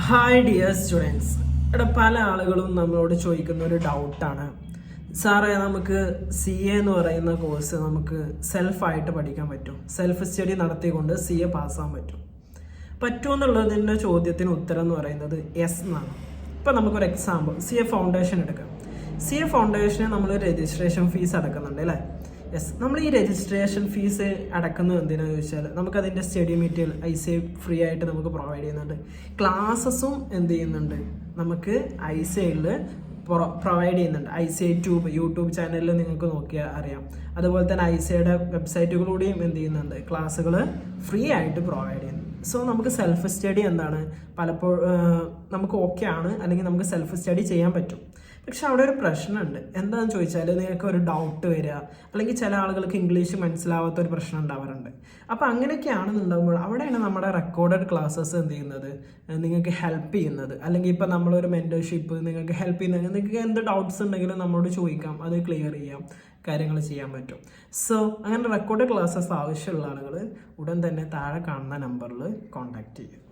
Hi dear students. ഇവിടെ പല ആളുകളും നമ്മളോട് ചോദിക്കുന്ന ഒരു ഡൗട്ടാണ്, സാറേ നമുക്ക് CA എന്ന് പറയുന്ന കോഴ്സ് നമുക്ക് സെൽഫായിട്ട് പഠിക്കാൻ പറ്റും, സെൽഫ് സ്റ്റഡി നടത്തിക്കൊണ്ട് CA പാസ്സാൻ പറ്റുമെന്നുള്ളതിൻ്റെ ചോദ്യത്തിന് ഉത്തരം എന്ന് പറയുന്നത് യെസ് എന്നാണ്. ഇപ്പം നമുക്കൊരു എക്സാമ്പിൾ CA ഫൗണ്ടേഷൻ എടുക്കാം. CA ഫൗണ്ടേഷന് നമ്മൾ രജിസ്ട്രേഷൻ ഫീസ് അടക്കുന്നുണ്ട് അല്ലേ? യെസ്. നമ്മൾ ഈ രജിസ്ട്രേഷൻ ഫീസ് അടക്കുന്നത് എന്തിനാന്ന് ചോദിച്ചാൽ നമുക്കതിൻ്റെ സ്റ്റഡി മെറ്റീരിയൽ ICA ഫ്രീ ആയിട്ട് നമുക്ക് പ്രൊവൈഡ് ചെയ്യുന്നുണ്ട്. ക്ലാസ്സസും എന്ത് ചെയ്യുന്നുണ്ട്, നമുക്ക് ICAയിൽ പ്രൊവൈഡ് ചെയ്യുന്നുണ്ട്. ICA യൂട്യൂബ് ചാനലിൽ നിങ്ങൾക്ക് നോക്കിയാൽ അറിയാം. അതുപോലെ തന്നെ ICAയുടെ വെബ്സൈറ്റുകളിലൂടെയും എന്ത് ചെയ്യുന്നുണ്ട്, ക്ലാസ്സുകൾ ഫ്രീ ആയിട്ട് പ്രൊവൈഡ് ചെയ്യുന്നു. സോ നമുക്ക് സെൽഫ് സ്റ്റഡി എന്താണ്, പലപ്പോഴും നമുക്ക് ഓക്കെ ആണ്, അല്ലെങ്കിൽ നമുക്ക് സെൽഫ് സ്റ്റഡി ചെയ്യാൻ പറ്റും. പക്ഷെ അവിടെ ഒരു പ്രശ്നമുണ്ട്. എന്താണെന്ന് ചോദിച്ചാൽ നിങ്ങൾക്ക് ഒരു ഡൗട്ട് വരിക, അല്ലെങ്കിൽ ചില ആളുകൾക്ക് ഇംഗ്ലീഷ് മനസ്സിലാവാത്ത ഒരു പ്രശ്നം ഉണ്ടാവാറുണ്ട്. അപ്പോൾ അങ്ങനെയൊക്കെയാണെന്നുണ്ടാകുമ്പോൾ അവിടെയാണ് നമ്മുടെ റെക്കോർഡഡ് ക്ലാസ്സസ് എന്ത് ചെയ്യുന്നത്, നിങ്ങൾക്ക് ഹെൽപ്പ് ചെയ്യുന്നത്. അല്ലെങ്കിൽ ഇപ്പോൾ നമ്മളൊരു മെൻറ്റർഷിപ്പ് നിങ്ങൾക്ക് ഹെൽപ്പ് ചെയ്യുന്നത്, നിങ്ങൾക്ക് എന്ത് ഡൗട്ട്സ് ഉണ്ടെങ്കിലും നമ്മളോട് ചോദിക്കാം, അത് ക്ലിയർ ചെയ്യാം, കാര്യങ്ങൾ ചെയ്യാൻ പറ്റും. സോ അങ്ങനെ റെക്കോർഡഡ് ക്ലാസ്സസ് ആവശ്യമുള്ള ആളുകൾ ഉടൻ തന്നെ താഴെ കാണുന്ന നമ്പറിൽ കോൺടാക്റ്റ് ചെയ്യും.